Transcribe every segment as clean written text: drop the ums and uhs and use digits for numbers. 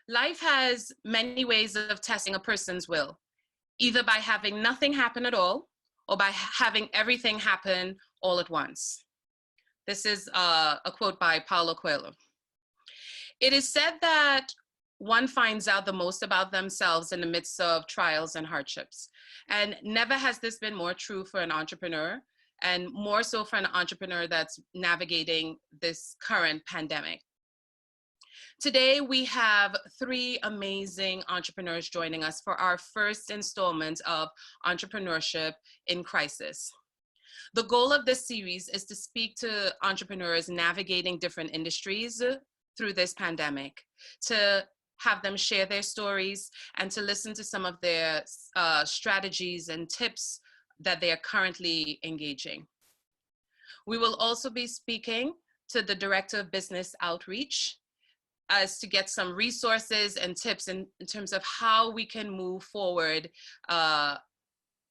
Life has many ways of testing a person's will, either by having nothing happen at all or by having everything happen all at once. This is a quote by Paulo Coelho. It is said that one finds out the most about themselves in the midst of trials and hardships. And never has this been more true for an entrepreneur, and more so for an entrepreneur that's navigating this current pandemic. Today, we have three amazing entrepreneurs joining us for our first installment of Entrepreneurship in Crisis. The goal of this series is to speak to entrepreneurs navigating different industries through this pandemic, to have them share their stories and to listen to some of their strategies and tips that they are currently engaging. We will also be speaking to the Director of Business Outreach as to get some resources and tips in terms of how we can move forward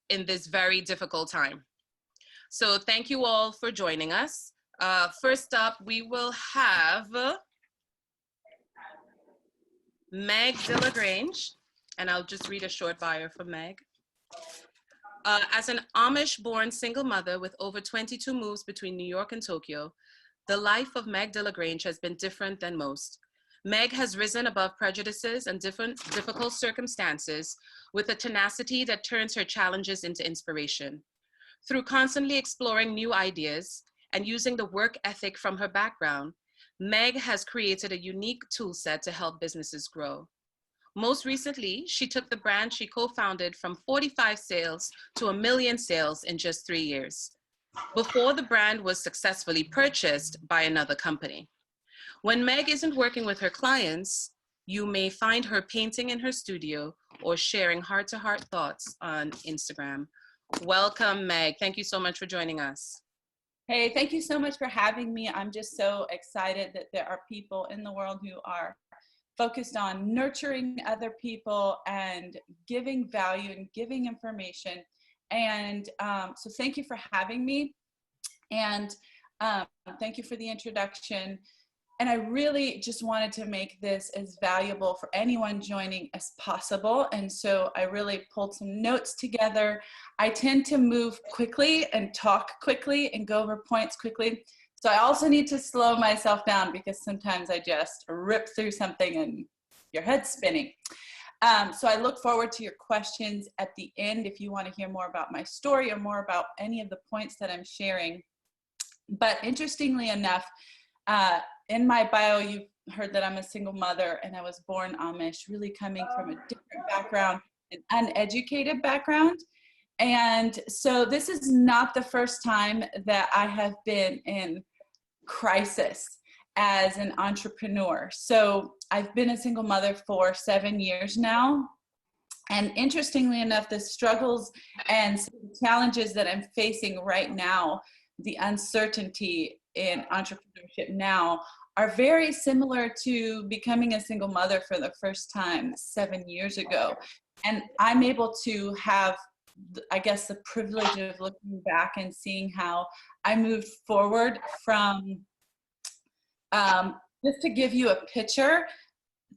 in this very difficult time. So thank you all for joining us. First up, we will have Meg Delagrange, and I'll just read a short bio for Meg. As an Amish-born single mother with over 22 moves between New York and Tokyo, the life of Meg Delagrange has been different than most. Meg has risen above prejudices and difficult circumstances with a tenacity that turns her challenges into inspiration. Through constantly exploring new ideas and using the work ethic from her background, Meg has created a unique tool set to help businesses grow. Most recently, she took the brand she co-founded from 45 sales to 1 million sales in just 3 years, before the brand was successfully purchased by another company. When Meg isn't working with her clients, you may find her painting in her studio or sharing heart-to-heart thoughts on Instagram. Welcome, Meg. Thank you so much for joining us. Hey, thank you so much for having me. I'm just so excited that there are people in the world who are focused on nurturing other people and giving value and giving information. And so thank you for having me. And thank you for the introduction. And I really just wanted to make this as valuable for anyone joining as possible. And so I really pulled some notes together. I tend to move quickly and talk quickly and go over points quickly. So I also need to slow myself down because sometimes I just rip through something and your head's spinning. So I look forward to your questions at the end if you want to hear more about my story or more about any of the points that I'm sharing. But interestingly enough, in my bio, you've heard that I'm a single mother and I was born Amish, really coming from a different background, an uneducated background. And so this is not the first time that I have been in crisis as an entrepreneur. So I've been a single mother for 7 years now. And interestingly enough, the struggles and challenges that I'm facing right now, the uncertainty in entrepreneurship now, are very similar to becoming a single mother for the first time 7 years ago. And I'm able to have, I guess, the privilege of looking back and seeing how I moved forward from, just to give you a picture,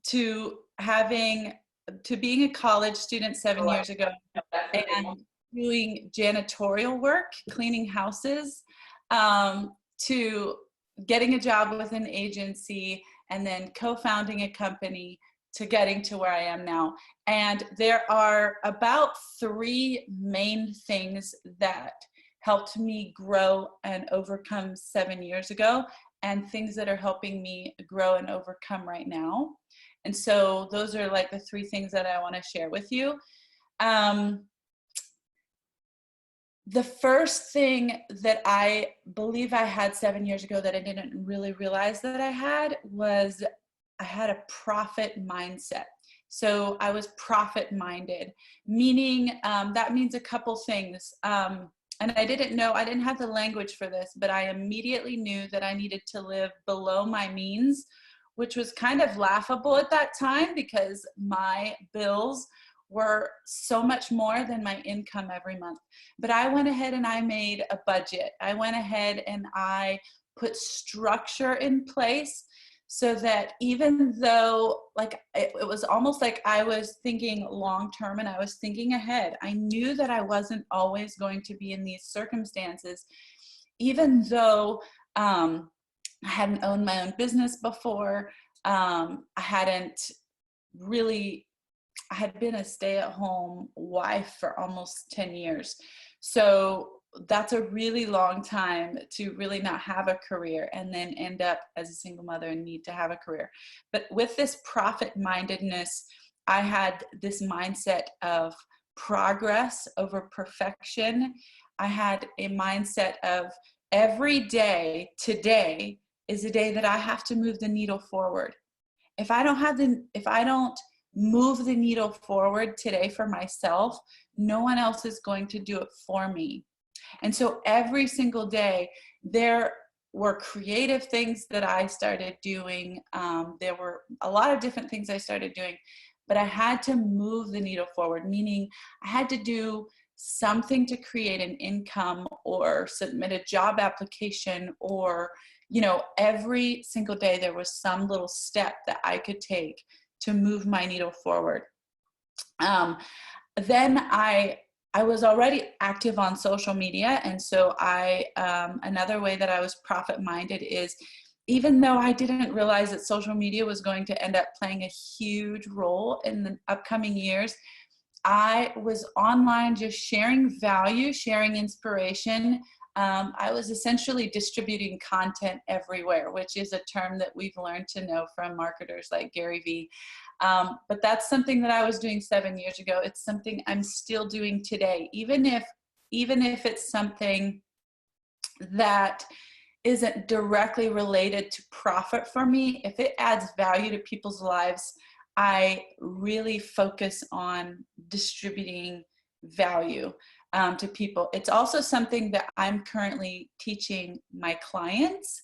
to being a college student 7 years ago and doing janitorial work, cleaning houses, to getting a job with an agency and then co-founding a company to getting to where I am now. And there are about 3 main things that helped me grow and overcome 7 years ago, and things that are helping me grow and overcome right now. And so those are like the 3 things that I want to share with you. The first thing that I believe I had 7 years ago that I didn't really realize that I had was I had a profit mindset. So I was profit minded, meaning that means a couple things. And I didn't know, I didn't have the language for this, but I immediately knew that I needed to live below my means, which was kind of laughable at that time because my bills were so much more than my income every month. But I went ahead and I made a budget. I went ahead and I put structure in place so that even though like it was almost like I was thinking long term and I was thinking ahead, I knew that I wasn't always going to be in these circumstances, even though I hadn't owned my own business before. I had been a stay-at-home wife for almost 10 years. So that's a really long time to really not have a career and then end up as a single mother and need to have a career. But with this profit-mindedness, I had this mindset of progress over perfection. I had a mindset of every day, today is a day that I have to move the needle forward. If I don't move the needle forward today for myself, no one else is going to do it for me. And so every single day, there were creative things that I started doing. There were a lot of different things I started doing, but I had to move the needle forward, meaning I had to do something to create an income or submit a job application, or, you know, every single day there was some little step that I could take to move my needle forward. Then I was already active on social media. And so another way that I was profit-minded is, even though I didn't realize that social media was going to end up playing a huge role in the upcoming years, I was online just sharing value, sharing inspiration. I was essentially distributing content everywhere, which is a term that we've learned to know from marketers like Gary Vee. But that's something that I was doing 7 years ago. It's something I'm still doing today, even if it's something that isn't directly related to profit for me. If it adds value to people's lives, I really focus on distributing value to people. It's also something that I'm currently teaching my clients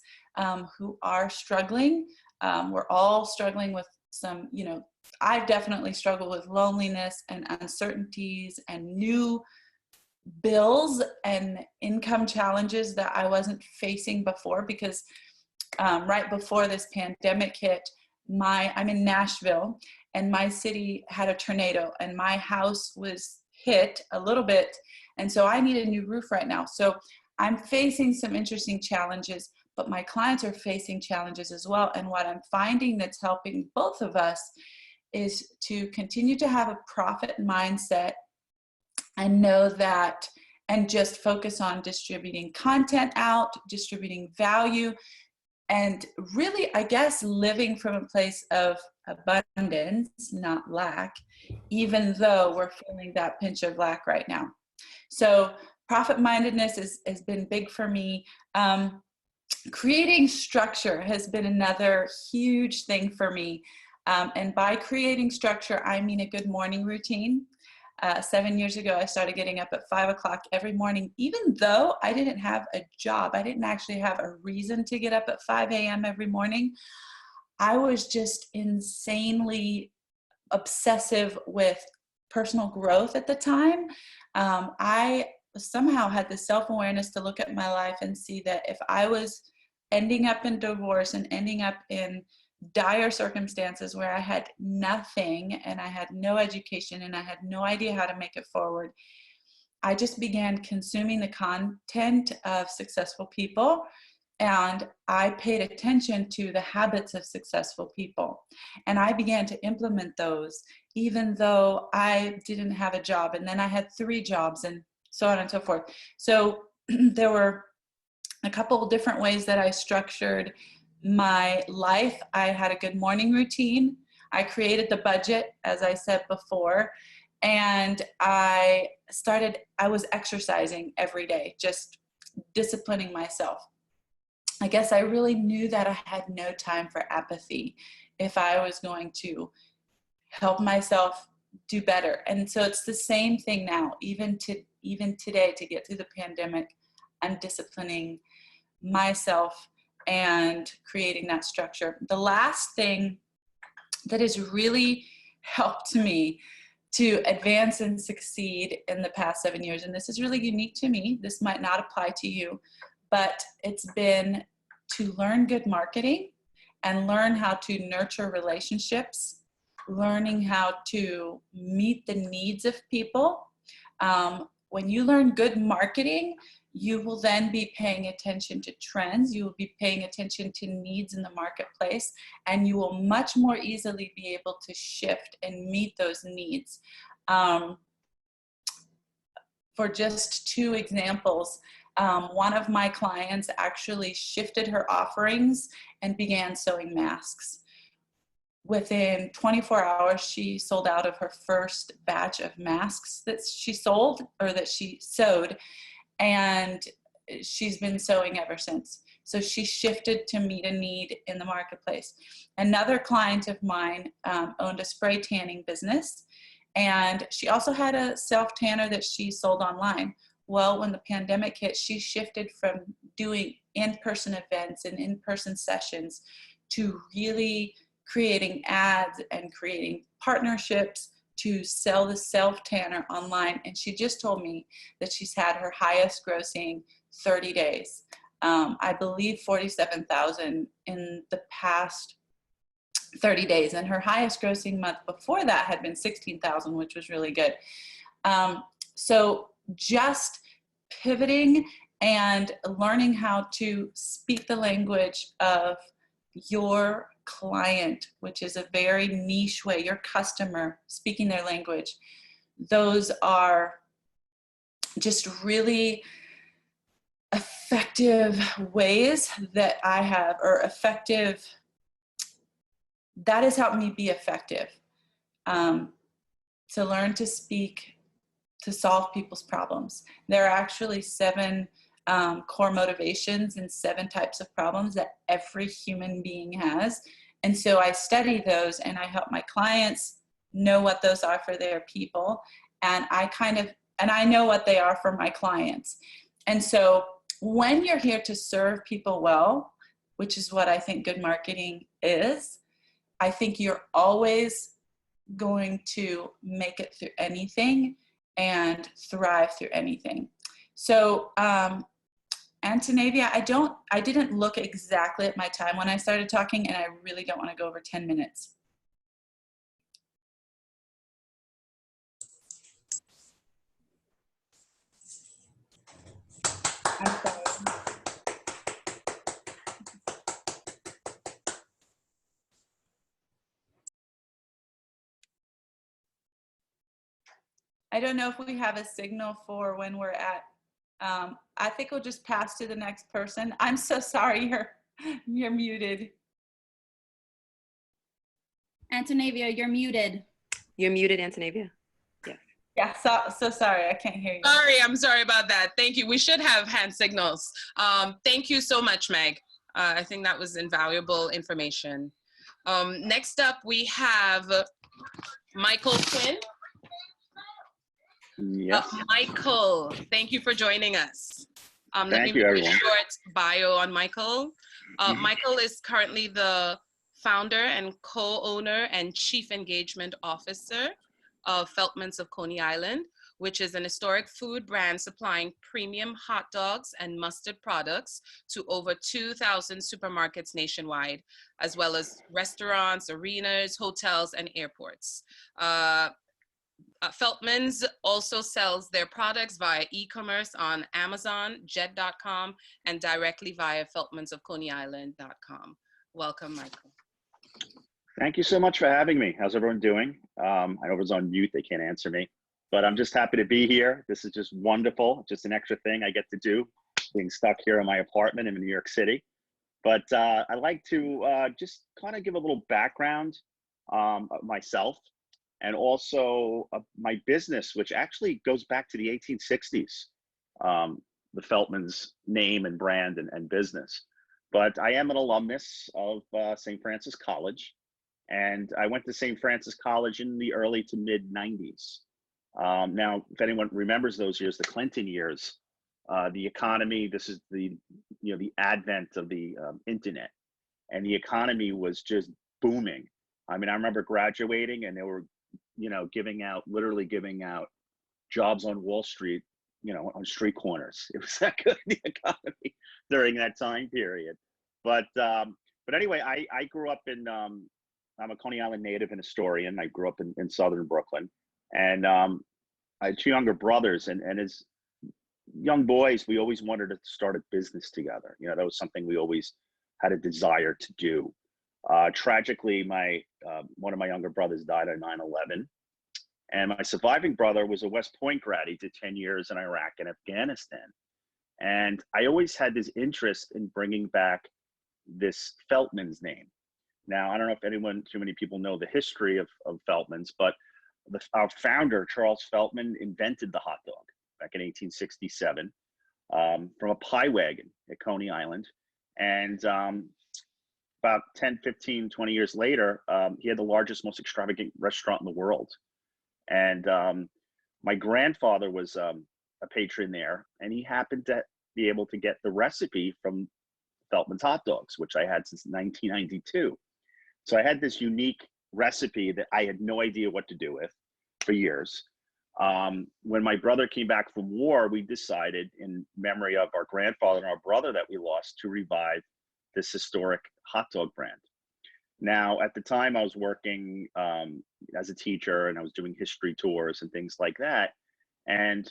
who are struggling. We're all struggling with some, you know, I've definitely struggled with loneliness and uncertainties and new bills and income challenges that I wasn't facing before, because right before this pandemic hit, I'm in Nashville, and my city had a tornado and my house was hit a little bit. And so I need a new roof right now. So I'm facing some interesting challenges, but my clients are facing challenges as well. And what I'm finding that's helping both of us is to continue to have a profit mindset and know that, and just focus on distributing content out, distributing value, and really, I guess, living from a place of abundance, not lack, even though we're feeling that pinch of lack right now. So profit-mindedness has been big for me. Creating structure has been another huge thing for me. And by creating structure, I mean a good morning routine. 7 years ago, I started getting up at 5 o'clock every morning, even though I didn't have a job. I didn't actually have a reason to get up at 5 a.m. every morning. I was just insanely obsessive with personal growth at the time. I somehow had the self-awareness to look at my life and see that if I was ending up in divorce and ending up in dire circumstances where I had nothing and I had no education and I had no idea how to make it forward, I just began consuming the content of successful people, and I paid attention to the habits of successful people, and I began to implement those even though I didn't have a job, and then I had 3 jobs and so on and so forth. So there were a couple of different ways that I structured my life. I had a good morning routine. I created the budget, as I said before, and I was exercising every day, just disciplining myself. I guess I really knew that I had no time for apathy if I was going to help myself do better. And so it's the same thing now, even today, to get through the pandemic, I'm disciplining myself and creating that structure. The last thing that has really helped me to advance and succeed in the past 7 years, and this is really unique to me, this might not apply to you, but it's been to learn good marketing and learn how to nurture relationships, learning how to meet the needs of people. When you learn good marketing, you will then be paying attention to trends. You will be paying attention to needs in the marketplace, and you will much more easily be able to shift and meet those needs. For just 2 examples, one of my clients actually shifted her offerings and began sewing masks. Within 24 hours, she sold out of her first batch of masks that she sold, or that she sewed, and she's been sewing ever since. So she shifted to meet a need in the marketplace. Another client of mine owned a spray tanning business, and she also had a self-tanner that she sold online. Well, when the pandemic hit, she shifted from doing in-person events and in-person sessions to really creating ads and creating partnerships to sell the self-tanner online. And she just told me that she's had her highest grossing 30 days. I believe 47,000 in the past 30 days. And her highest grossing month before that had been 16,000, which was really good. So just pivoting and learning how to speak the language of your client, which is a very niche way, your customer speaking their language. Those are just really effective ways that I have, or effective, that has helped me be effective. To learn to speak, to solve people's problems. There are actually 7 core motivations and 7 types of problems that every human being has. And so I study those, and I help my clients know what those are for their people. And I know what they are for my clients. And so when you're here to serve people well, which is what I think good marketing is, I think you're always going to make it through anything and thrive through anything. So, Antonevia, I didn't look exactly at my time when I started talking, and I really don't want to go over 10 minutes. I'm sorry. I don't know if we have a signal for when we're at, I think we'll just pass to the next person. I'm so sorry, you're muted. Antonevia, you're muted. You're muted, Antonevia. Yeah. Yeah, so sorry, I can't hear you. Sorry, I'm sorry about that. Thank you. We should have hand signals. Thank you so much, Meg. I think that was invaluable information. Next up, we have Michael Quinn. Yes. Michael, thank you for joining us. Thank you, everyone. A short bio on Michael. Michael is currently the founder and co-owner and chief engagement officer of Feltman's of Coney Island, which is an historic food brand supplying premium hot dogs and mustard products to over 2,000 supermarkets nationwide, as well as restaurants, arenas, hotels, and airports. Feltman's also sells their products via e-commerce on Amazon, jet.com, and directly via feltmansofconeyisland.com. Welcome, Michael. Thank you so much for having me. How's everyone doing? I know everyone's on mute, they can't answer me, but I'm just happy to be here. This is just wonderful. Just an extra thing I get to do, being stuck here in my apartment in New York City. But I'd like to just kind of give a little background of myself, and also my business, which actually goes back to the 1860s, the Feltman's name and brand and business. But I am an alumnus of St. Francis College, and I went to St. Francis College in the early to mid 90s. Now, if anyone remembers those years, the Clinton years, the economy, this is the advent of the internet, and the economy was just booming. I mean, I remember graduating, and they were literally giving out jobs on Wall Street, on street corners. It was that good, the economy during that time period. But But anyway, I grew up in, I'm a Coney Island native and historian. I grew up in southern Brooklyn. And I had two younger brothers. And as young boys, we always wanted to start a business together. You know, that was something we always had a desire to do. Tragically, one of my younger brothers died on 9/11. And my surviving brother was a West Point grad. He did 10 years in Iraq and Afghanistan. And I always had this interest in bringing back this Feltman's name. Now, I don't know if too many people know the history of Feltman's, but our founder, Charles Feltman, invented the hot dog back in 1867 from a pie wagon at Coney Island. And about 10, 15, 20 years later, he had the largest, most extravagant restaurant in the world. And my grandfather was a patron there, and he happened to be able to get the recipe from Feltman's hot dogs, which I had since 1992. So I had this unique recipe that I had no idea what to do with for years. When my brother came back from war, we decided, in memory of our grandfather and our brother that we lost, to revive this historic hot dog brand. Now, at the time, I was working as a teacher, and I was doing history tours and things like that. And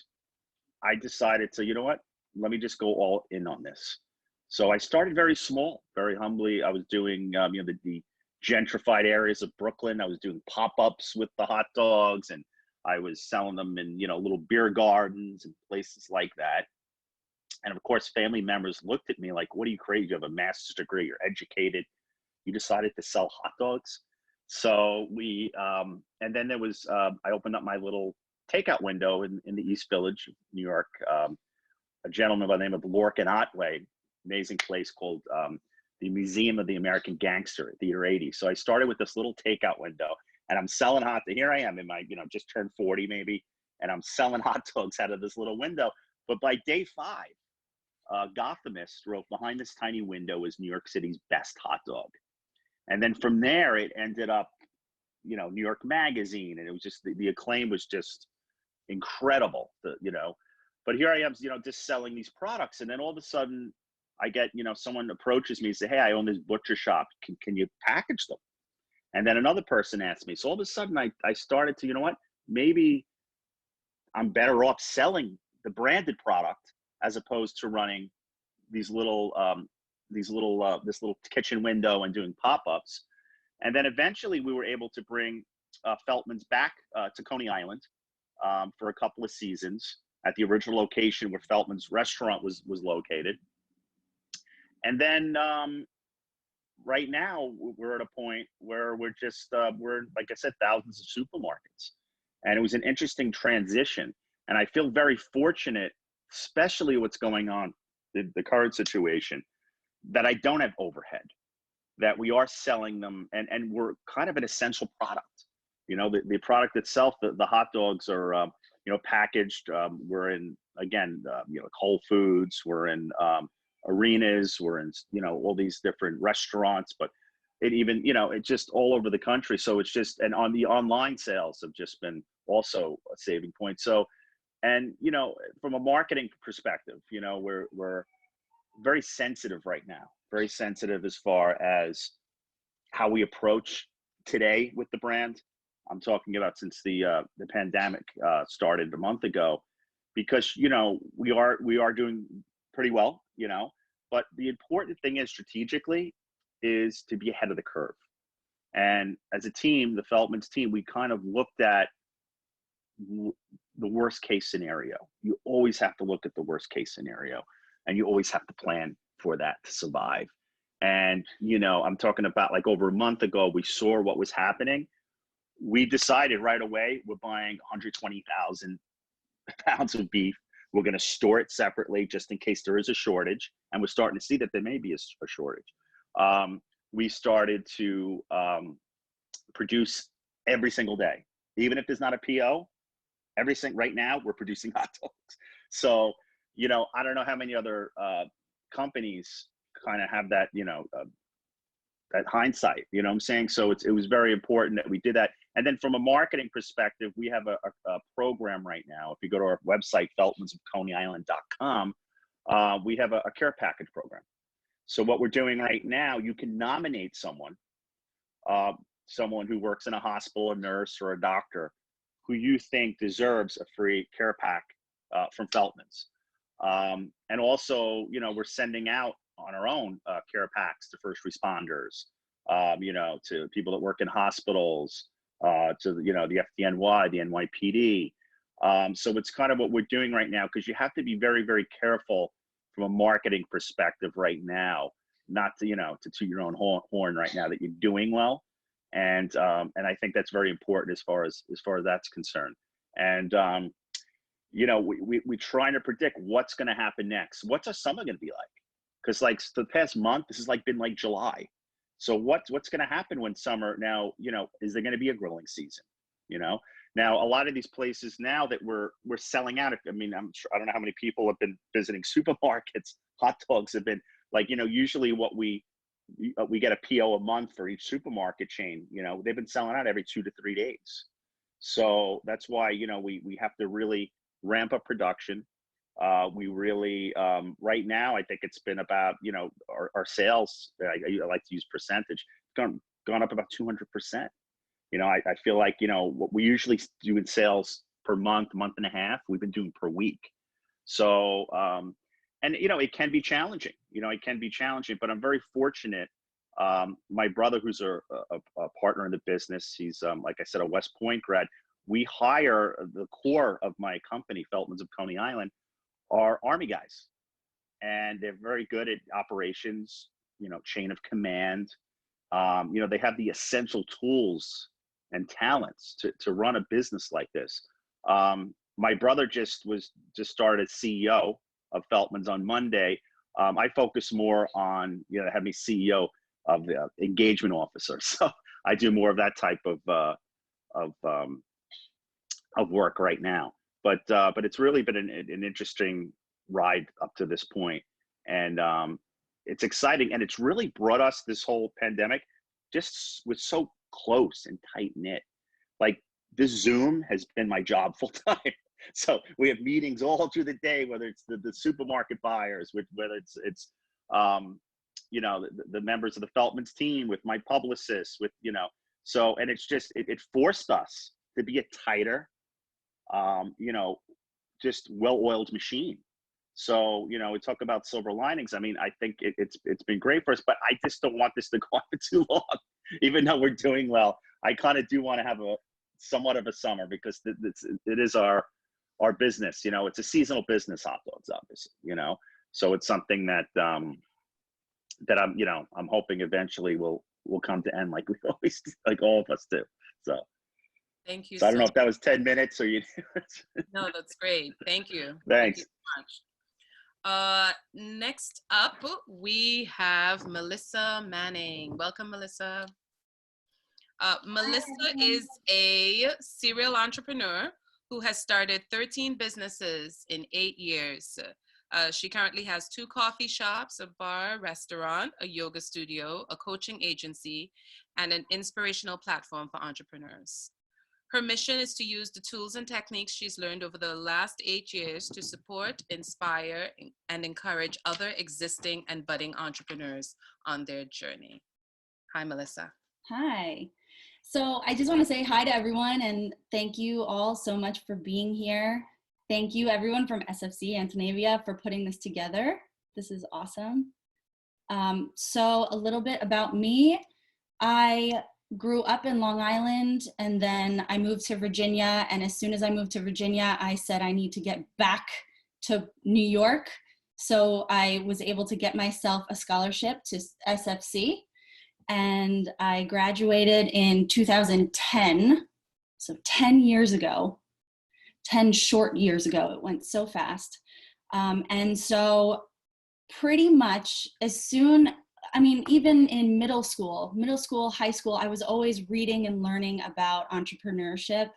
I decided to, you know what, let me just go all in on this. So I started very small, very humbly. I was doing, the gentrified areas of Brooklyn. I was doing pop-ups with the hot dogs, and I was selling them in, little beer gardens and places like that. And of course, family members looked at me like, what are you crazy? You have a master's degree, you're educated. You decided to sell hot dogs. So and then there was, I opened up my little takeout window in the East Village, New York. A gentleman by the name of Lorcan Otway, amazing place called the Museum of the American Gangster at Theater 80. So I started with this little takeout window, and I'm selling here I am in my, just turned 40 maybe, and I'm selling hot dogs out of this little window. But by day 5, Gothamist wrote, behind this tiny window is New York City's best hot dog. And then from there, it ended up, New York Magazine, and it was just, the acclaim was just incredible, But here I am, just selling these products, and then all of a sudden, I get, someone approaches me and say, hey, I own this butcher shop. Can you package them? And then another person asked me. So all of a sudden, I started to, maybe I'm better off selling the branded product as opposed to running this little kitchen window and doing pop-ups. And then eventually we were able to bring Feltman's back to Coney Island for a couple of seasons at the original location where Feltman's restaurant was located. And then right now we're at a point where we're like I said, thousands of supermarkets. And it was an interesting transition. And I feel very fortunate, especially what's going on, the current situation, that I don't have overhead, that we are selling them, and we're kind of an essential product. The product itself, the hot dogs are, packaged. We're in, again, Whole Foods, we're in arenas, we're in, all these different restaurants, but it even, it's just all over the country. So it's just, and on the online sales have just been also a saving point. So, and, from a marketing perspective, we're very sensitive right now, very sensitive as far as how we approach today with the brand. I'm talking about since the pandemic started a month ago, because, we are doing pretty well, but the important thing is strategically is to be ahead of the curve. And as a team, the Feltman's team, we kind of looked at the worst case scenario. You always have to look at the worst case scenario, and you always have to plan for that to survive. And, I'm talking about like over a month ago, we saw what was happening. We decided right away, we're buying 120,000 pounds of beef. We're going to store it separately just in case there is a shortage. And we're starting to see that there may be a shortage. We started to produce every single day, even if there's not a PO. Right now, we're producing hot dogs. So, I don't know how many other companies kind of have that, that hindsight, what I'm saying? So it was very important that we did that. And then from a marketing perspective, we have a program right now. If you go to our website, feltmansofconeyisland.com, we have a care package program. So what we're doing right now, you can nominate someone, someone who works in a hospital, a nurse or a doctor, who you think deserves a free care pack from Feltman's. And also, you know, we're sending out on our own care packs to first responders, you know, to people that work in hospitals, to, you know, the FDNY, the NYPD. So it's kind of what we're doing right now, because you have to be very, very careful from a marketing perspective right now, not to, you know, to toot your own horn right now that you're doing well. And I think that's very important as far as that's concerned. And, you know, we're trying to predict what's going to happen next. What's our summer going to be like? Because like the past month, this has like been like July. So what's going to happen when summer now, you know, is there going to be a grilling season? You know, now a lot of these places now that we're selling out. I mean, I'm sure, I don't know how many people have been visiting supermarkets. Hot dogs have been like, you know, usually what we get a PO a month for each supermarket chain. You know, they've been selling out every 2 to 3 days. So that's why, you know, we have to really ramp up production. We really, right now, I think it's been about, you know, our sales, I like to use percentage, gone up about 200%. You know, I feel like, you know, what we usually do in sales per month and a half, we've been doing per week. So, and, you know, it can be challenging, but I'm very fortunate. My brother, who's a partner in the business, he's, like I said, a West Point grad. We hire the core of my company, Feltman's of Coney Island, are Army guys, and they're very good at operations, you know, chain of command. You know, they have the essential tools and talents to run a business like this. My brother just started CEO of Feltman's on Monday. I focus more on, you know, have me CEO of the engagement officer. So I do more of that type of work right now. But it's really been an interesting ride up to this point. And it's exciting. And it's really brought us, this whole pandemic, just was so close and tight knit. Like this Zoom has been my job full time. So we have meetings all through the day, whether it's the supermarket buyers, whether it's you know, the members of the Feltman's team, with my publicists, with, you know, so, and it's just, it forced us to be a tighter, you know, just well-oiled machine. So, you know, we talk about silver linings. I mean, I think it's been great for us, but I just don't want this to go on for too long. Even though we're doing well, I kind of do want to have somewhat of a summer, because it is our business. You know, it's a seasonal business, hot dogs, obviously, you know, so it's something that that I'm, you know, I'm hoping eventually will come to end, like we always, like all of us do. So Thank you. So I don't know if that was 10 minutes or you. No, that's great. Thank you. Thanks. Thank you so much. Next up, we have Melissa Manning. Welcome, Melissa. Melissa is a serial entrepreneur who has started 13 businesses in 8 years. She currently has 2 coffee shops, a bar, restaurant, a yoga studio, a coaching agency, and an inspirational platform for entrepreneurs. Her mission is to use the tools and techniques she's learned over the last 8 years to support, inspire, and encourage other existing and budding entrepreneurs on their journey. Hi, Melissa. Hi. So I just want to say hi to everyone and thank you all so much for being here. Thank you everyone from SFC Antonevia for putting this together. This is awesome. So a little bit about me. I grew up in Long Island and then I moved to Virginia. And as soon as I moved to Virginia, I said I need to get back to New York. So I was able to get myself a scholarship to SFC. And I graduated in 2010, so 10 years ago, 10 short years ago. It went so fast. And so pretty much as soon, I mean, even in middle school, high school, I was always reading and learning about entrepreneurship.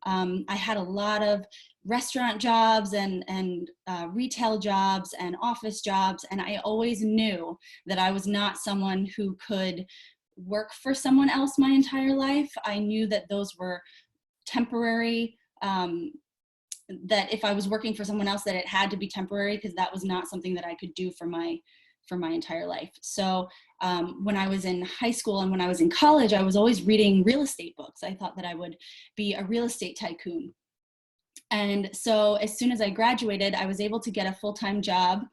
I had a lot of restaurant jobs and retail jobs and office jobs. And I always knew that I was not someone who could work for someone else my entire life. I knew that those were temporary, that if I was working for someone else, that it had to be temporary, because that was not something that I could do for my for my entire life. So when I was in high school and when I was in college, I was always reading real estate books. I thought that I would be a real estate tycoon. And so as soon as I graduated, I was able to get a full-time job.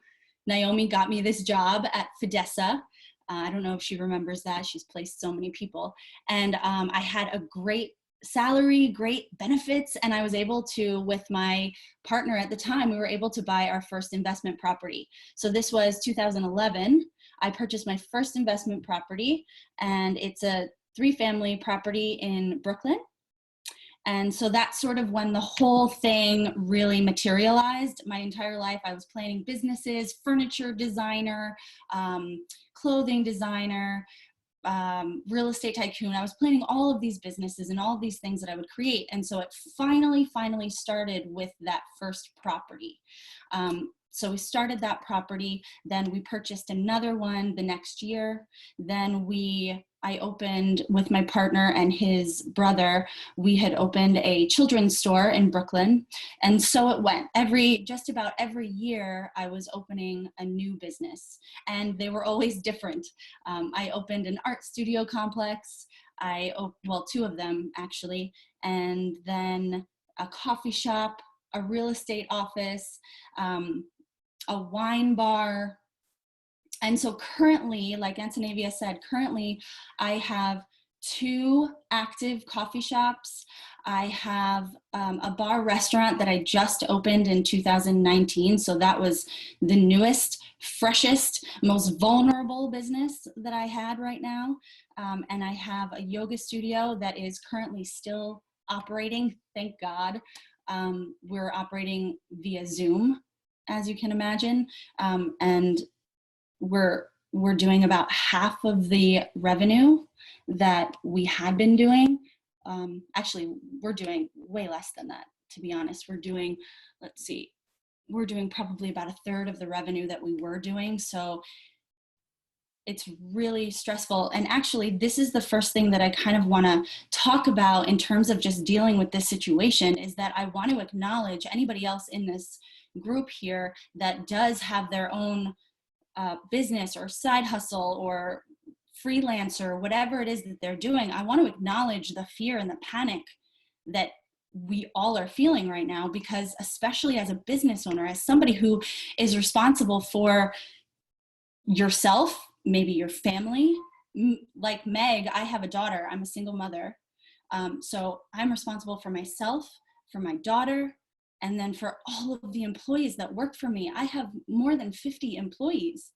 Naomi got me this job at Fidessa. I don't know if she remembers that. She's placed so many people. And I had a great salary, great benefits, and I was able to, with my partner at the time, we were able to buy our first investment property. So this was 2011. I purchased my first investment property, and it's a 3-family property in Brooklyn. And so that's sort of when the whole thing really materialized. My entire life, I was planning businesses, furniture designer, clothing designer, real estate tycoon. I was planning all of these businesses and all of these things that I would create. And so it finally started with that first property. So we started that property, then we purchased another one the next year. Then I opened with my partner and his brother, we had opened a children's store in Brooklyn. And so it went. Just about every year I was opening a new business, and they were always different. I opened an art studio complex. Well, 2 of them actually, and then a coffee shop, a real estate office, a wine bar. And so currently, like Antonevia said, currently I have 2 active coffee shops. I have a bar restaurant that I just opened in 2019. So that was the newest, freshest, most vulnerable business that I had right now. And I have a yoga studio that is currently still operating, thank God. We're operating via Zoom, as you can imagine. And we're doing about half of the revenue that we had been doing. Actually, we're doing way less than that, to be honest. We're doing probably about 1/3 of the revenue that we were doing. So it's really stressful. And actually, this is the first thing that I kind of want to talk about in terms of just dealing with this situation, is that I want to acknowledge anybody else in this group here that does have their own business or side hustle or freelancer, whatever it is that they're doing. I want to acknowledge the fear and the panic that we all are feeling right now, because especially as a business owner, as somebody who is responsible for yourself, maybe your family, like Meg, I have a daughter, I'm a single mother. So I'm responsible for myself, for my daughter, and then for all of the employees that work for me. I have more than 50 employees.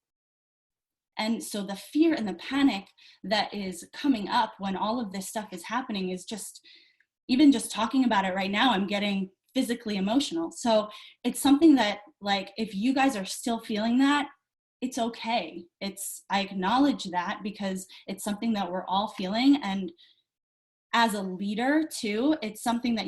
And so the fear and the panic that is coming up when all of this stuff is happening is just, even just talking about it right now, I'm getting physically emotional. So it's something that, like, if you guys are still feeling that, it's okay. I acknowledge that, because it's something that we're all feeling. And as a leader too, it's something that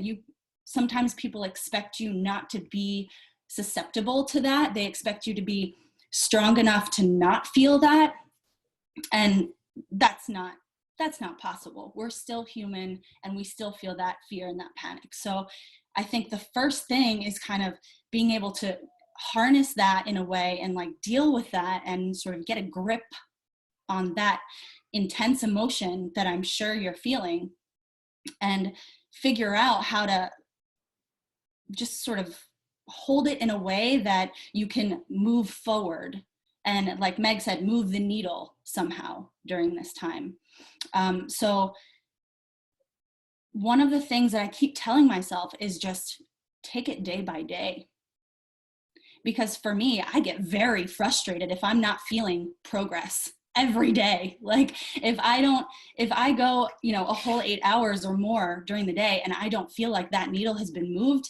sometimes people expect you not to be susceptible to that. They expect you to be strong enough to not feel that. And that's not possible. We're still human, and we still feel that fear and that panic. So I think the first thing is kind of being able to harness that in a way and like deal with that and sort of get a grip on that intense emotion that I'm sure you're feeling, and figure out how to just sort of hold it in a way that you can move forward. And like Meg said, move the needle somehow during this time. So one of the things that I keep telling myself is just take it day by day. Because for me, I get very frustrated if I'm not feeling progress every day. Like if I go, a whole 8 hours or more during the day and I don't feel like that needle has been moved,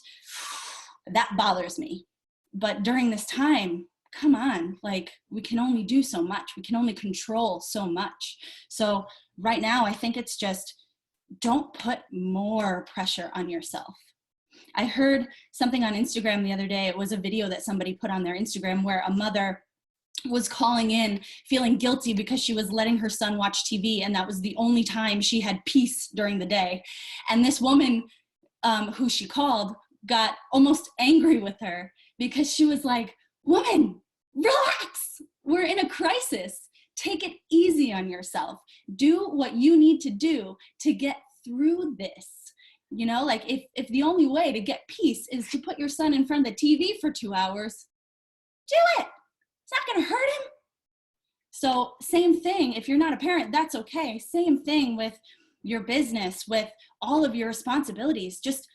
that bothers me. But during this time, come on, like we can only do so much. We can only control so much. So right now, I think it's just, don't put more pressure on yourself. I heard something on Instagram the other day. It was a video that somebody put on their Instagram where a mother was calling in feeling guilty because she was letting her son watch TV, and that was the only time she had peace during the day. And this woman who she called got almost angry with her because she was like, woman, We're in a crisis. Take it easy on yourself. Do what you need to do to get through this. You know, like if the only way to get peace is to put your son in front of the TV for 2 hours, do it. It's not going to hurt him. So same thing, if you're not a parent, that's okay. Same thing with your business, with all of your responsibilities. Just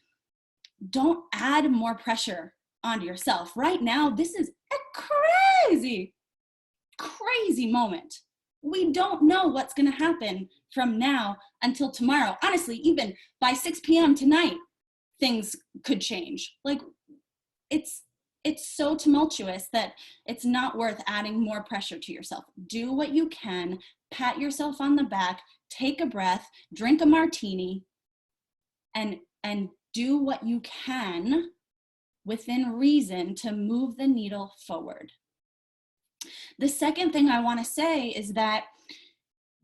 don't add more pressure onto yourself. Right now, this is a crazy moment. We don't know what's going to happen from now until tomorrow. Honestly, even by 6 p.m. tonight, things could change. Like, it's so tumultuous that it's not worth adding more pressure to yourself. Do what you can, pat yourself on the back, take a breath, drink a martini, and do what you can within reason to move the needle forward. The second thing I want to say is that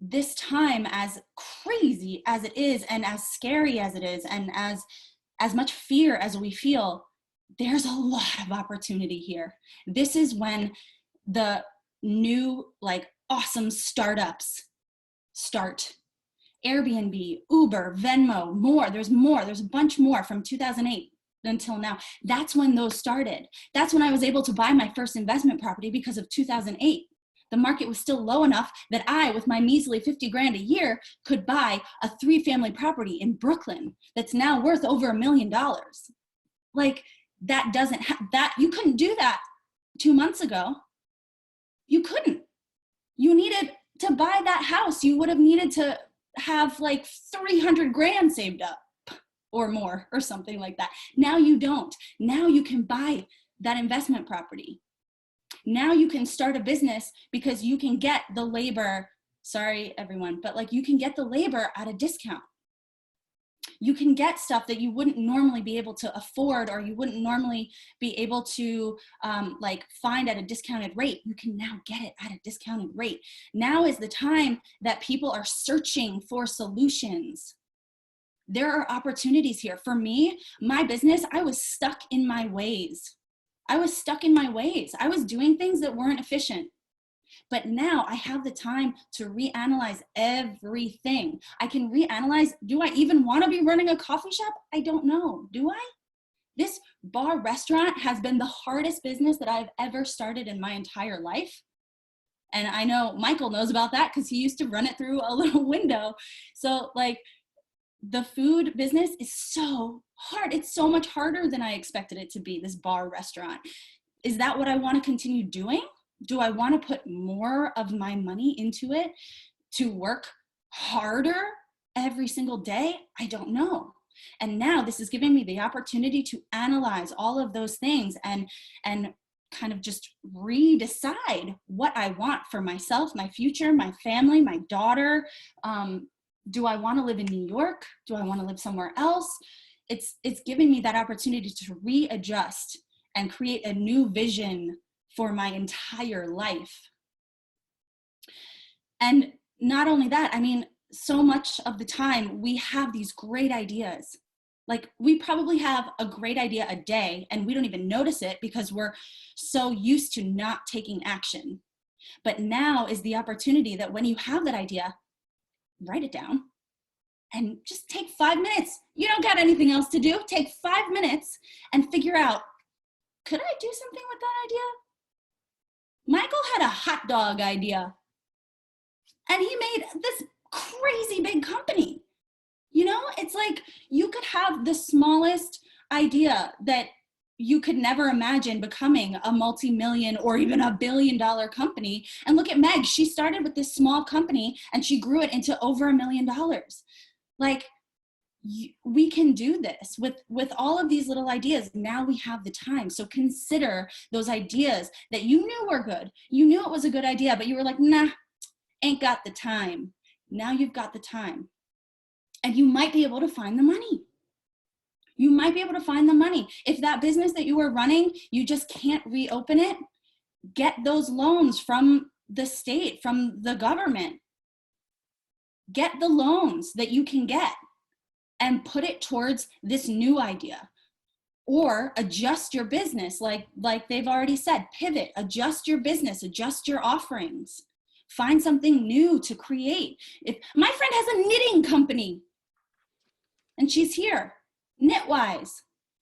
this time, as crazy as it is and as scary as it is and as much fear as we feel, there's a lot of opportunity here. This is when the new, like, awesome startups start. Airbnb, Uber, Venmo, more. There's a bunch more from 2008 until now. That's when those started. That's when I was able to buy my first investment property, because of 2008. The market was still low enough that I, with my measly 50 grand a year, could buy a 3-family property in Brooklyn that's now worth over $1 million. Like, that doesn't that you couldn't do that 2 months ago. You couldn't. You needed to buy that house. You would have needed to have like 300 grand saved up or more or something like that. Now you don't. Now you can buy that investment property. Now you can start a business because you can get the labor, sorry everyone, but like, you can get the labor at a discount. You can get stuff that you wouldn't normally be able to afford, or you wouldn't normally be able to like find at a discounted rate. You can now get it at a discounted rate. Now is the time that people are searching for solutions. There are opportunities here. For me, my business, I was stuck in my ways. I was doing things that weren't efficient. But now I have the time to reanalyze everything. I can reanalyze, do I even want to be running a coffee shop? I don't know. Do I? This bar restaurant has been the hardest business that I've ever started in my entire life. And I know Michael knows about that because he used to run it through a little window. So like, the food business is so hard. It's so much harder than I expected it to be, this bar restaurant. Is that what I want to continue doing? Do I want to put more of my money into it to work harder every single day? I don't know. And now this is giving me the opportunity to analyze all of those things and kind of just redecide what I want for myself, my future, my family, my daughter. Do I want to live in New York? Do I want to live somewhere else? It's giving me that opportunity to readjust and create a new vision for my entire life. And not only that, I mean, so much of the time we have these great ideas. Like, we probably have a great idea a day and we don't even notice it because we're so used to not taking action. But now is the opportunity that when you have that idea, write it down and just take 5 minutes. You don't got anything else to do. Take 5 minutes and figure out, could I do something with that idea? Michael had a hot dog idea and he made this crazy big company. You know, it's like you could have the smallest idea that you could never imagine becoming a multi-million or even $1 billion company. And look at Meg, she started with this small company and she grew it into over $1 million. Like, we can do this with all of these little ideas. Now we have the time. So consider those ideas that you knew were good. You knew it was a good idea, but you were like, nah, ain't got the time. Now you've got the time. And you might be able to find the money. You might be able to find the money. If that business that you were running, you just can't reopen it, get those loans from the state, from the government. Get the loans that you can get and put it towards this new idea. or adjust your business. Like they've already said, pivot, adjust your business, adjust your offerings, find something new to create. If my friend has a knitting company and she's here, Knitwise,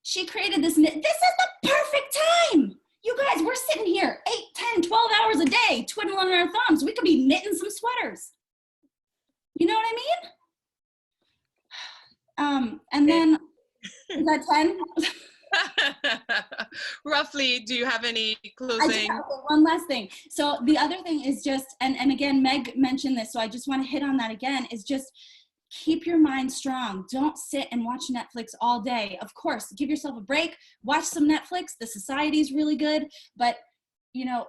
she created this knit. This is the perfect time. You guys, we're sitting here 8, 10, 12 hours a day, twiddling our thumbs. We could be knitting some sweaters. You know what I mean? And then, is that 10? Roughly, do you have any closing? I just have one last thing. So the other thing is just, and again, Meg mentioned this, so I just want to hit on that again, is just keep your mind strong. Don't sit and watch Netflix all day. Of course, give yourself a break, watch some Netflix. The Society is really good, but you know,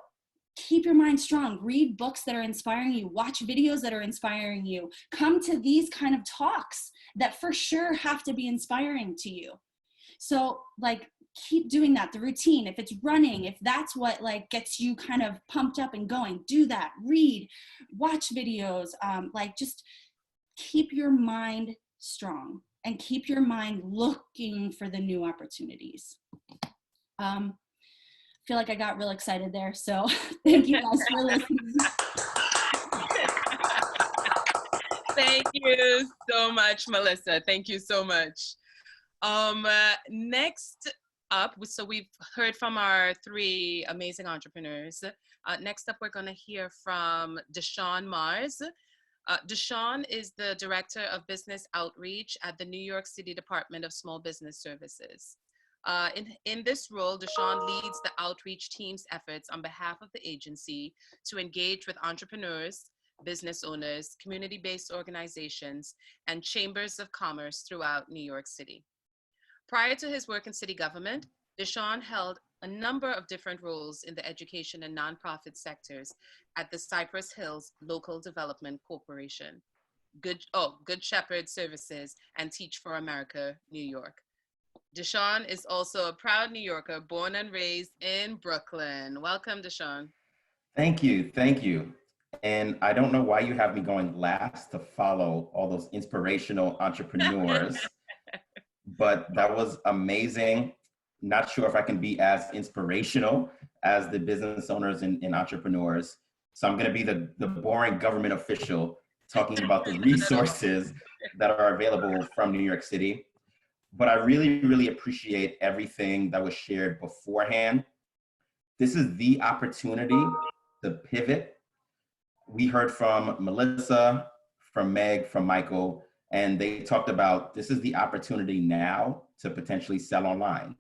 keep your mind strong. Read books that are inspiring you, watch videos that are inspiring you. Come to these kind of talks that for sure have to be inspiring to you. So like, keep doing that, the routine. If it's running, if that's what like gets you kind of pumped up and going, do that. Read, watch videos, like just keep your mind strong and keep your mind looking for the new opportunities. I feel like I got real excited there. So thank you guys for listening. Thank you so much, Melissa. Thank you so much. Next up, so we've heard from our 3 amazing entrepreneurs. Next up, we're going to hear from Deshaun Mars. Deshaun is the Director of Business Outreach at the New York City Department of Small Business Services. In this role, Deshaun leads the outreach team's efforts on behalf of the agency to engage with entrepreneurs, business owners, community-based organizations, and chambers of commerce throughout New York City. Prior to his work in city government, Deshaun held a number of different roles in the education and nonprofit sectors at the Cypress Hills Local Development Corporation, Good Shepherd Services, and Teach for America, New York. Deshaun is also a proud New Yorker, born and raised in Brooklyn. Welcome, Deshaun. Thank you, thank you. And I don't know why you have me going last to follow all those inspirational entrepreneurs, but that was amazing. Not sure if I can be as inspirational as the business owners and entrepreneurs. So I'm gonna be the boring government official talking about the resources that are available from New York City. But I really, really appreciate everything that was shared beforehand. This is the opportunity to pivot. We heard from Melissa, from Meg, from Michael, and they talked about this is the opportunity now to potentially sell online.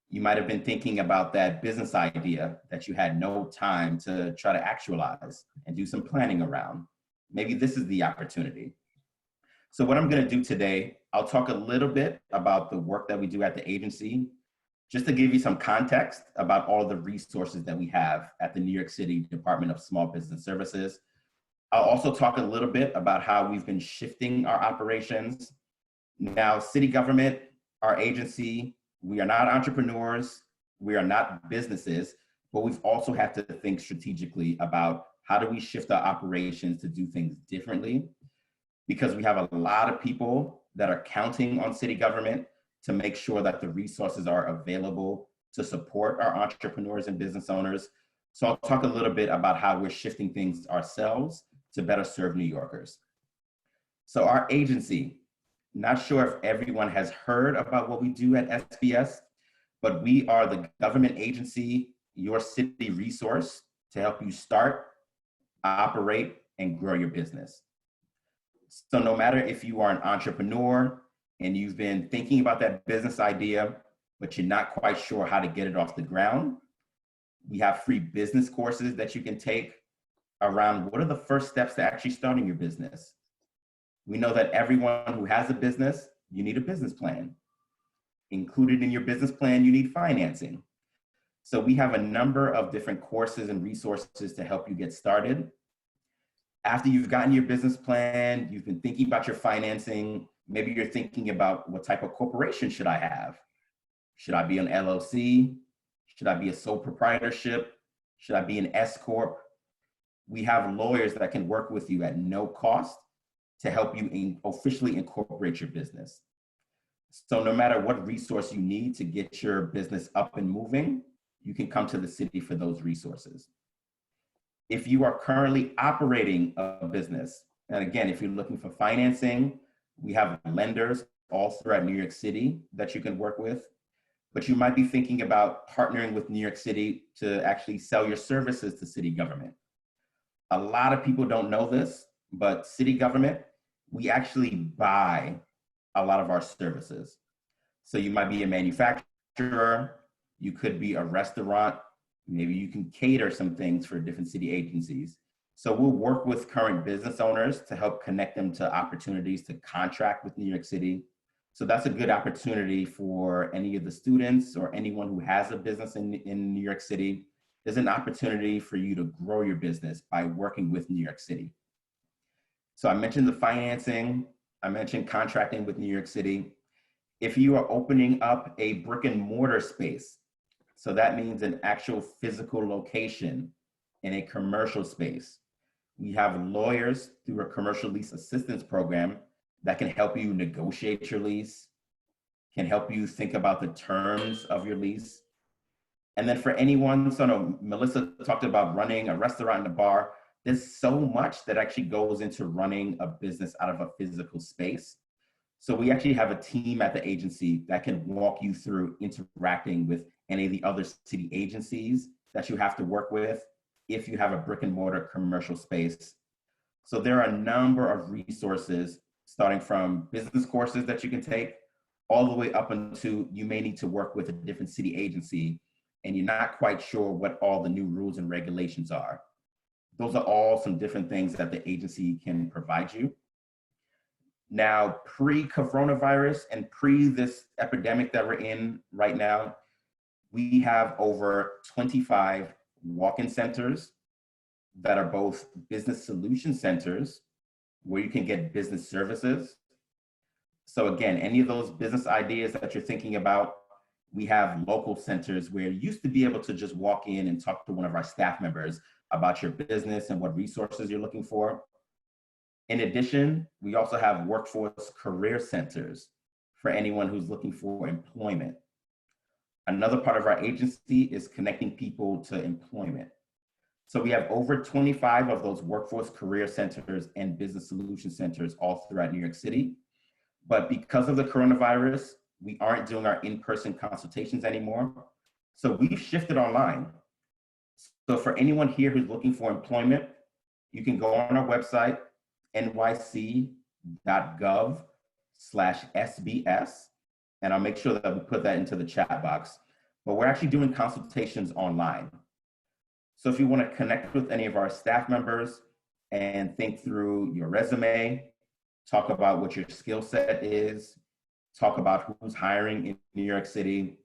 You might have been thinking about that business idea that you had no time to try to actualize and do some planning around. Maybe this is the opportunity. So what I'm gonna do today, I'll talk a little bit about the work that we do at the agency, just to give you some context about all the resources that we have at the New York City Department of Small Business Services. I'll also talk a little bit about how we've been shifting our operations. Now, city government, our agency, we are not entrepreneurs, we are not businesses, but we've also had to think strategically about how do we shift our operations to do things differently, because we have a lot of people that are counting on city government to make sure that the resources are available to support our entrepreneurs and business owners. So I'll talk a little bit about how we're shifting things ourselves to better serve New Yorkers. So our agency, not sure if everyone has heard about what we do at SBS, but we are the government agency, your city resource to help you start, operate, and grow your business. So no matter if you are an entrepreneur and you've been thinking about that business idea, but you're not quite sure how to get it off the ground, we have free business courses that you can take around what are the first steps to actually starting your business. We know that everyone who has a business, you need a business plan. Included in your business plan, you need financing. So we have a number of different courses and resources to help you get started. After you've gotten your business plan, you've been thinking about your financing, maybe you're thinking about what type of corporation should I have? Should I be an LLC? Should I be a sole proprietorship? Should I be an S Corp? We have lawyers that can work with you at no cost to help you officially incorporate your business. So no matter what resource you need to get your business up and moving, you can come to the city for those resources. If you are currently operating a business, and again, if you're looking for financing, we have lenders all throughout New York City that you can work with, but you might be thinking about partnering with New York City to actually sell your services to city government. A lot of people don't know this, but city government, we actually buy a lot of our services. So you might be a manufacturer, you could be a restaurant, maybe you can cater some things for different city agencies. So we'll work with current business owners to help connect them to opportunities to contract with New York City. So that's a good opportunity for any of the students or anyone who has a business in New York City. There's an opportunity for you to grow your business by working with New York City. So I mentioned the financing, I mentioned contracting with New York City. If you are opening up a brick and mortar space, so that means an actual physical location in a commercial space, we have lawyers through a commercial lease assistance program that can help you negotiate your lease, can help you think about the terms of your lease. And then for anyone, so no, Melissa talked about running a restaurant and a bar. There's so much that actually goes into running a business out of a physical space. So we actually have a team at the agency that can walk you through interacting with any of the other city agencies that you have to work with if you have a brick and mortar commercial space. So there are a number of resources, starting from business courses that you can take, all the way up until you may need to work with a different city agency and you're not quite sure what all the new rules and regulations are. Those are all some different things that the agency can provide you. Now, pre-coronavirus and pre this epidemic that we're in right now, we have over 25 walk-in centers that are both business solution centers where you can get business services. So again, any of those business ideas that you're thinking about, we have local centers where you used to be able to just walk in and talk to one of our staff members about your business and what resources you're looking for. In addition, we also have workforce career centers for anyone who's looking for employment. Another part of our agency is connecting people to employment. So we have over 25 of those workforce career centers and business solution centers all throughout New York City. But because of the coronavirus, we aren't doing our in-person consultations anymore. So we've shifted online. So for anyone here who's looking for employment, you can go on our website, nyc.gov/SBS, and I'll make sure that we put that into the chat box. But we're actually doing consultations online. So if you want to connect with any of our staff members and think through your resume, talk about what your skill set is, talk about who's hiring in New York City,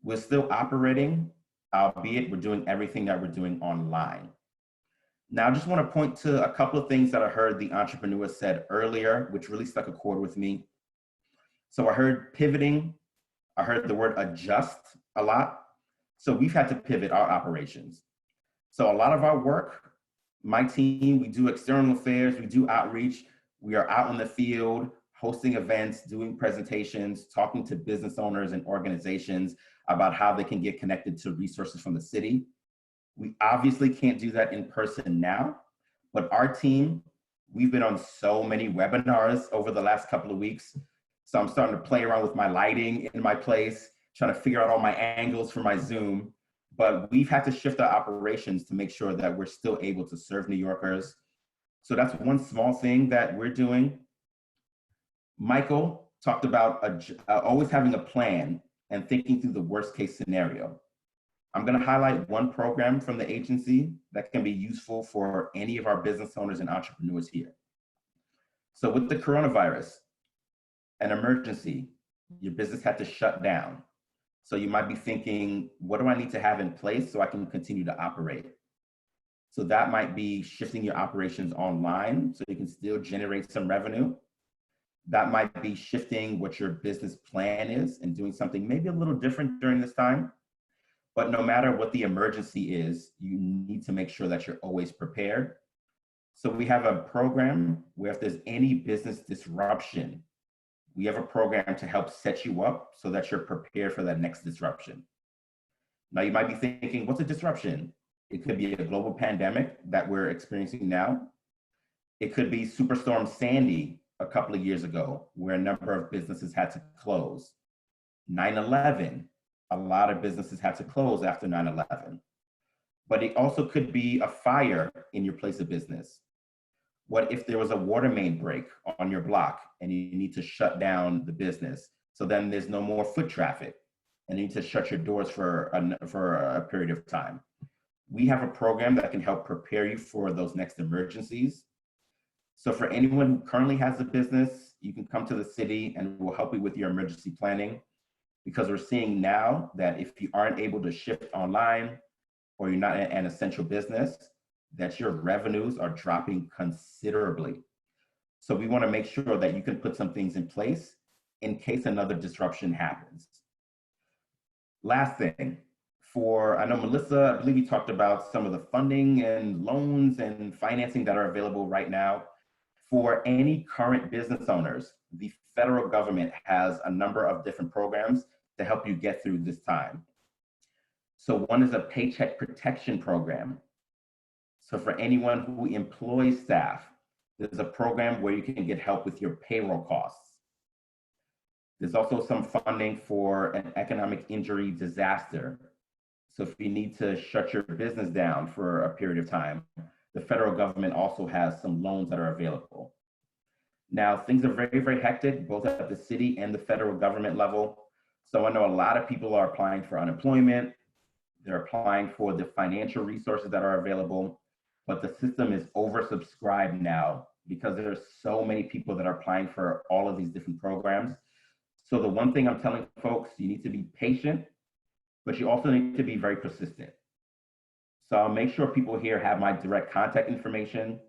we're still operating, albeit we're doing everything that we're doing online. Now, I just want to point to a couple of things that I heard the entrepreneur said earlier, which really stuck a chord with me. So I heard pivoting, I heard the word adjust a lot. So we've had to pivot our operations. So a lot of our work, my team, we do external affairs, we do outreach, we are out in the field, hosting events, doing presentations, talking to business owners and organizations about how they can get connected to resources from the city. We obviously can't do that in person now, but our team, we've been on so many webinars over the last couple of weeks. So I'm starting to play around with my lighting in my place, trying to figure out all my angles for my Zoom. But we've had to shift our operations to make sure that we're still able to serve New Yorkers. So that's one small thing that we're doing. Michael talked about always having a plan and thinking through the worst case scenario. I'm going to highlight one program from the agency that can be useful for any of our business owners and entrepreneurs here. So with the coronavirus, an emergency, your business had to shut down. So you might be thinking, what do I need to have in place so I can continue to operate? So that might be shifting your operations online so you can still generate some revenue. That might be shifting what your business plan is and doing something maybe a little different during this time. But no matter what the emergency is, you need to make sure that you're always prepared. So we have a program where if there's any business disruption, we have a program to help set you up so that you're prepared for that next disruption. Now, you might be thinking, what's a disruption? It could be a global pandemic that we're experiencing now. It could be Superstorm Sandy a couple of years ago, where a number of businesses had to close. 9/11, a lot of businesses had to close after 9/11. But it also could be a fire in your place of business. What if there was a water main break on your block and you need to shut down the business? So then there's no more foot traffic and you need to shut your doors for a period of time. We have a program that can help prepare you for those next emergencies. So for anyone who currently has a business, you can come to the city and we'll help you with your emergency planning, because we're seeing now that if you aren't able to shift online or you're not an essential business, that your revenues are dropping considerably. So we want to make sure that you can put some things in place in case another disruption happens. Last thing, I know Melissa, I believe you talked about some of the funding and loans and financing that are available right now. For any current business owners, the federal government has a number of different programs to help you get through this time. So one is a paycheck protection program. So for anyone who employs staff, there's a program where you can get help with your payroll costs. There's also some funding for an economic injury disaster. So if you need to shut your business down for a period of time, the federal government also has some loans that are available. Now, things are very, very hectic, both at the city and the federal government level. So I know a lot of people are applying for unemployment. They're applying for the financial resources that are available, but the system is oversubscribed now because there's so many people that are applying for all of these different programs. So the one thing I'm telling folks, you need to be patient, but you also need to be very persistent. So I'll make sure people here have my direct contact information.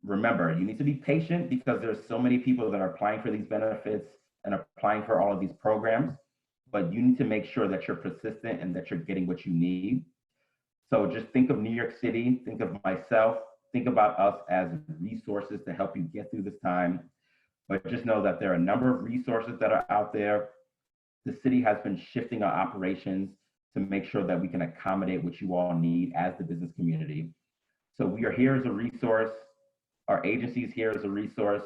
Remember, you need to be patient because there's so many people that are applying for these benefits and applying for all of these programs, but you need to make sure that you're persistent and that you're getting what you need. So just think of New York City, think of myself, think about us as resources to help you get through this time. But just know that there are a number of resources that are out there. The city has been shifting our operations to make sure that we can accommodate what you all need as the business community. So we are here as a resource. Our agency is here as a resource.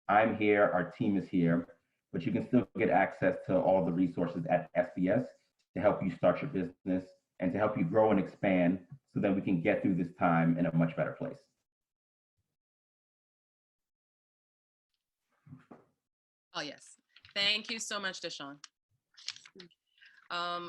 I'm here, our team is here, but you can still get access to all the resources at SBS to help you start your business and to help you grow and expand so that we can get through this time in a much better place. Oh, yes. Thank you so much, Deshaun.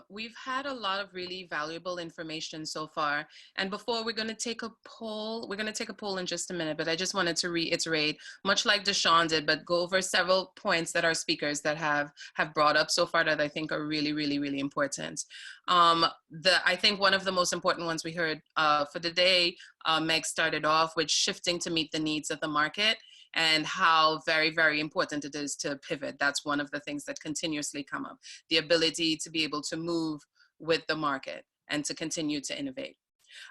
We've had a lot of really valuable information so far. And before we're going to take a poll, in just a minute, but I just wanted to reiterate, much like Deshaun did, but go over several points that our speakers that have brought up so far that I think are really, really, really important. I think one of the most important ones we heard for the day, Meg started off with shifting to meet the needs of the market, and how very, very important it is to pivot. That's one of the things that continuously come up. The ability to be able to move with the market and to continue to innovate.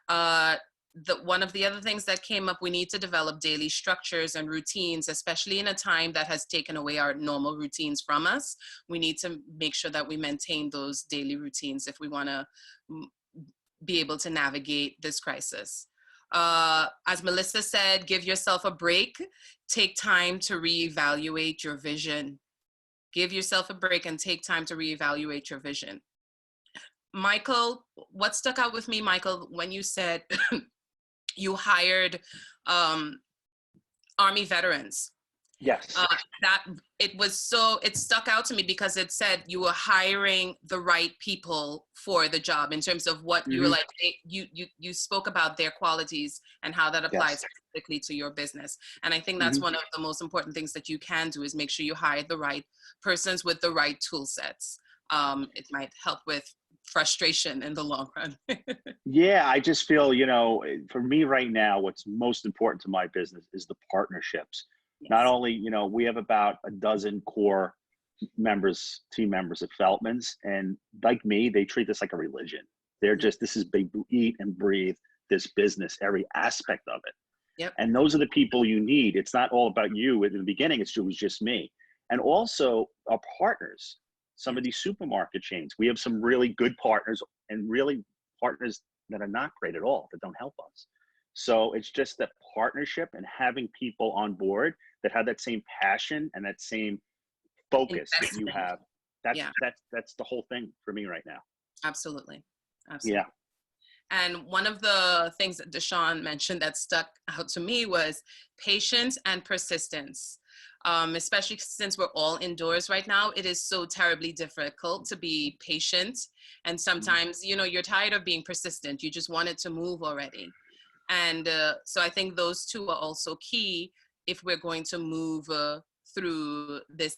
One of the other things that came up, we need to develop daily structures and routines, especially in a time that has taken away our normal routines from us. We need to make sure that we maintain those daily routines if we wanna be able to navigate this crisis. As Melissa said, give yourself a break. Take time to reevaluate your vision. Give yourself a break and take time to reevaluate your vision. Michael, what stuck out with me, Michael, when you said you hired Army veterans. Yes. It stuck out to me because it said you were hiring the right people for the job in terms of what you were like, you spoke about their qualities and how that applies specifically to your business. And I think that's one of the most important things that you can do is make sure you hire the right persons with the right tool sets. It might help with frustration in the long run. Yeah, I just feel, for me right now, what's most important to my business is the partnerships. Yes. Not only, we have about a dozen core team members at Feltman's, and like me, they treat this like a religion. They're just, they eat and breathe this business, every aspect of it. Yep. And those are the people you need. It's not all about you. In the beginning, it was just me. And also our partners, some of these supermarket chains, we have some really good partners and really partners that are not great at all, that don't help us. So it's just that partnership and having people on board that have that same passion and that same focus that you have. That's the whole thing for me right now. Absolutely. Absolutely. Yeah. And one of the things that Deshaun mentioned that stuck out to me was patience and persistence. Especially since we're all indoors right now, it is so terribly difficult to be patient. And sometimes, you know, you're tired of being persistent. You just want it to move already. And so I think those two are also key if we're going to move through this